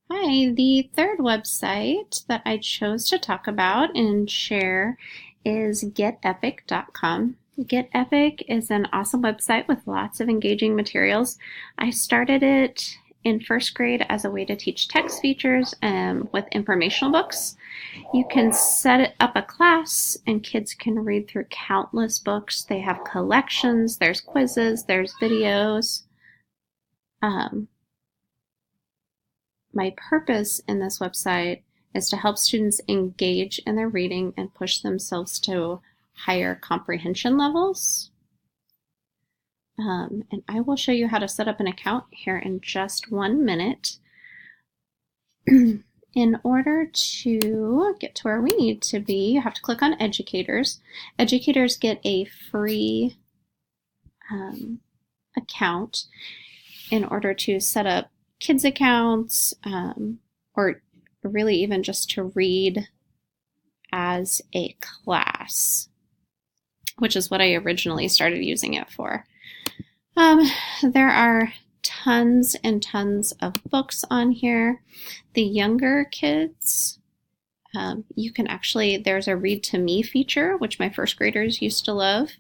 Hi, the third website that I chose to talk about and share is getepic.com. GetEpic is an awesome website with lots of engaging materials. I started it in first grade as a way to teach text features with informational books. You can set up a class and kids can read through countless books. They have collections, there's quizzes, there's videos. Um, My purpose in this website is to help students engage in their reading and push themselves to higher comprehension levels. And I will show you how to set up an account here in just 1 minute. In order to get to where we need to be, you have to click on Educators. Educators get a free account in order to set up kids accounts, or really even just to read as a class, which is what I originally started using it for. There are tons and tons of books on here. The younger kids, you can actually, there's a read to me feature, which my first graders used to love,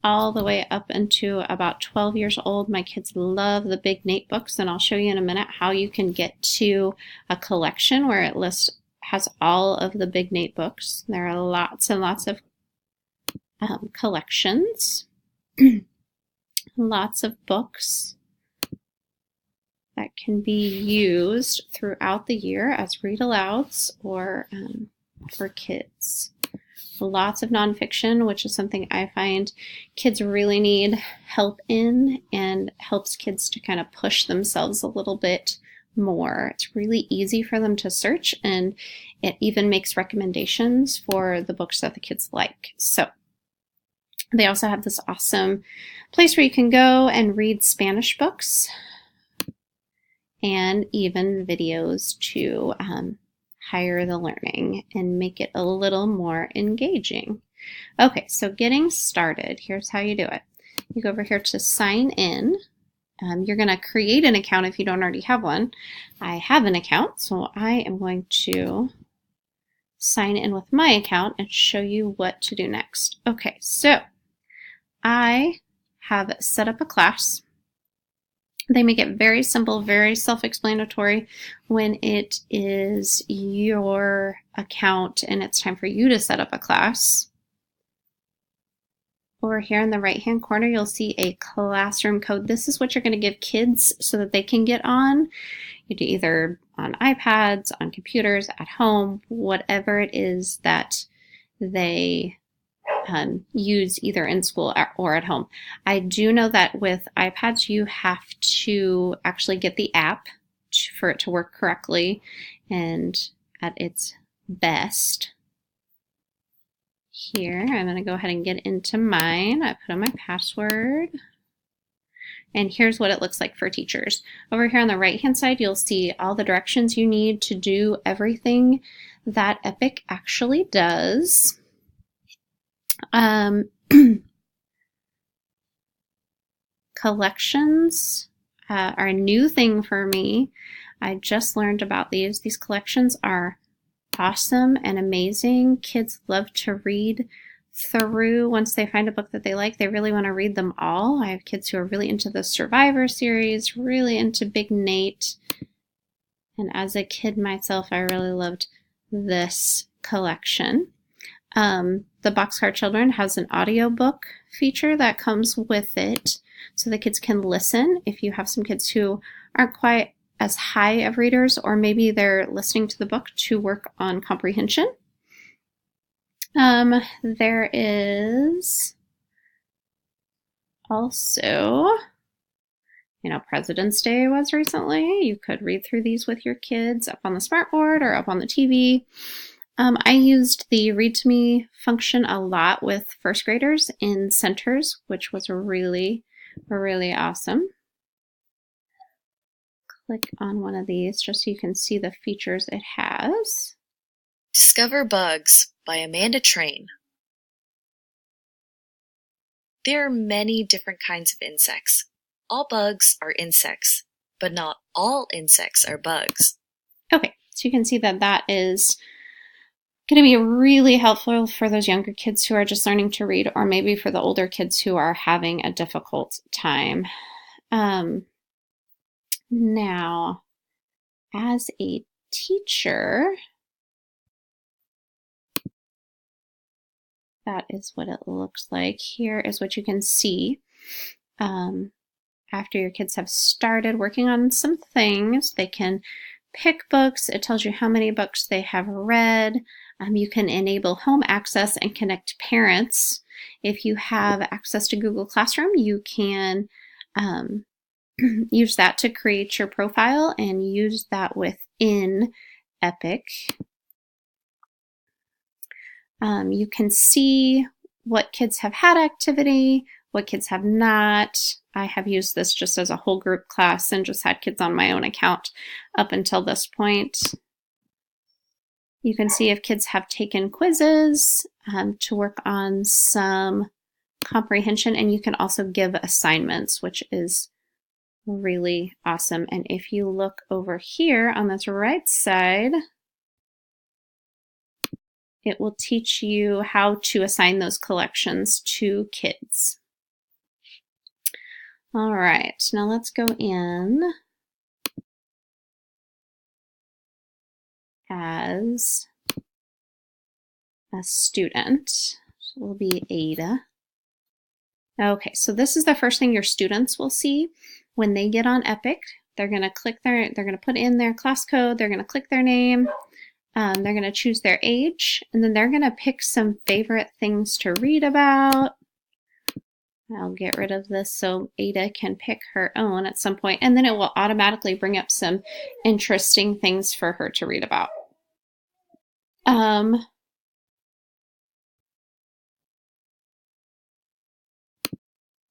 all the way up into about 12 years old. My kids love the Big Nate books, and I'll show you in a minute how you can get to a collection where it has all of the Big Nate books. There are lots and lots of collections, lots of books that can be used throughout the year as read-alouds or for kids. Lots of nonfiction, which is something I find kids really need help in and helps kids to kind of push themselves a little bit more. It's really easy for them to search, and it even makes recommendations for the books that the kids like. So they also have this awesome place where you can go and read Spanish books and even videos to higher the learning and make it a little more engaging. Okay, so getting started, here's how you do it. You go over here to sign in. You're going to create an account if you don't already have one. I have an account, so I am going to sign in with my account and show you what to do next. Okay, so I have set up a class. They make it very simple, very self-explanatory when it is your account and it's time for you to set up a class. Over here in the right-hand corner, you'll see a classroom code. This is what you're going to give kids so that they can get on. You do either on iPads, on computers, at home, whatever it is that they use either in school or at home. I do know that with iPads, you have to actually get the app for it to work correctly and at its best. Here, I'm going to go ahead and get into mine. I put in my password. And here's what it looks like for teachers. Over here on the right-hand side, you'll see all the directions you need to do everything that Epic actually does. Collections are a new thing for me. I just learned about these. These collections are awesome and amazing. Kids love to read through. Once they find a book that they like, they really want to read them all. I have kids who are really into the Survivor series, really into Big Nate. And as a kid myself, I really loved this collection. The Boxcar Children has an audiobook feature that comes with it so the kids can listen. If you have some kids who aren't quite as high of readers, or maybe they're listening to the book to work on comprehension. There is also, President's Day was recently. You could read through these with your kids up on the smartboard or up on the TV. I used the Read to Me function a lot with first graders in Centers, which was really, really awesome. Click on one of these just so you can see the features it has. Discover Bugs by Amanda Train. There are many different kinds of insects. All bugs are insects, but not all insects are bugs. Okay, so you can see that that is going to be really helpful for those younger kids who are just learning to read, or maybe for the older kids who are having a difficult time. Now, as a teacher, that is what it looks like. Here is what you can see. After your kids have started working on some things, they can pick books. It tells you how many books they have read. You can enable home access and connect parents. If you have access to Google Classroom, you can use that to create your profile and use that within Epic. You can see what kids have had activity, what kids have not. I have used this just as a whole group class and just had kids on my own account up until this point. You can see if kids have taken quizzes to work on some comprehension, and you can also give assignments, which is really awesome. And if you look over here on this right side, it will teach you how to assign those collections to kids. All right, now let's go in as a student. So it will be Ada. Okay, so this is the first thing your students will see when they get on Epic. They're going to they're going to put in their class code, they're going to click their name, they're going to choose their age, and then they're going to pick some favorite things to read about. I'll get rid of this so Ada can pick her own at some point, and then it will automatically bring up some interesting things for her to read about.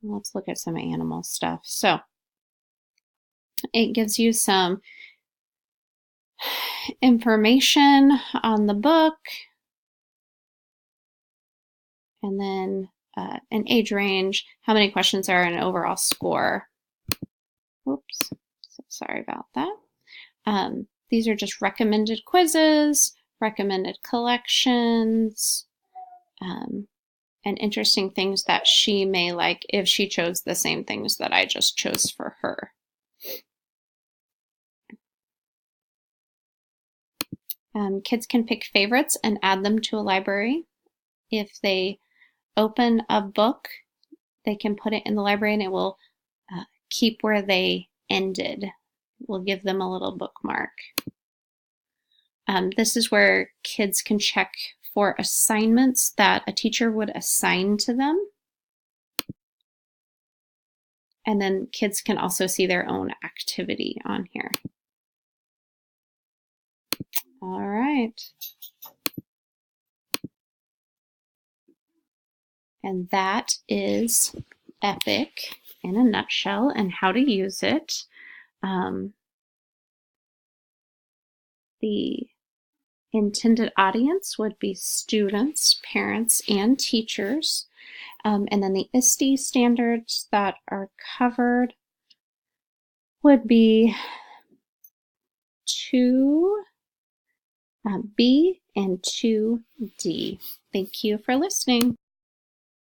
Let's look at some animal stuff. So it gives you some information on the book, and then an age range, how many questions are, and an overall score. Oops, so sorry about that. These are just recommended quizzes, recommended collections, and interesting things that she may like if she chose the same things that I just chose for her. Kids can pick favorites and add them to a library. If they open a book, they can put it in the library and it will keep where they ended. We'll give them a little bookmark. This is where kids can check for assignments that a teacher would assign to them. And then kids can also see their own activity on here. All right. And that is Epic in a nutshell and how to use it. The intended audience would be students, parents, and teachers. And then the ISTE standards that are covered would be 2B and 2D. Thank you for listening.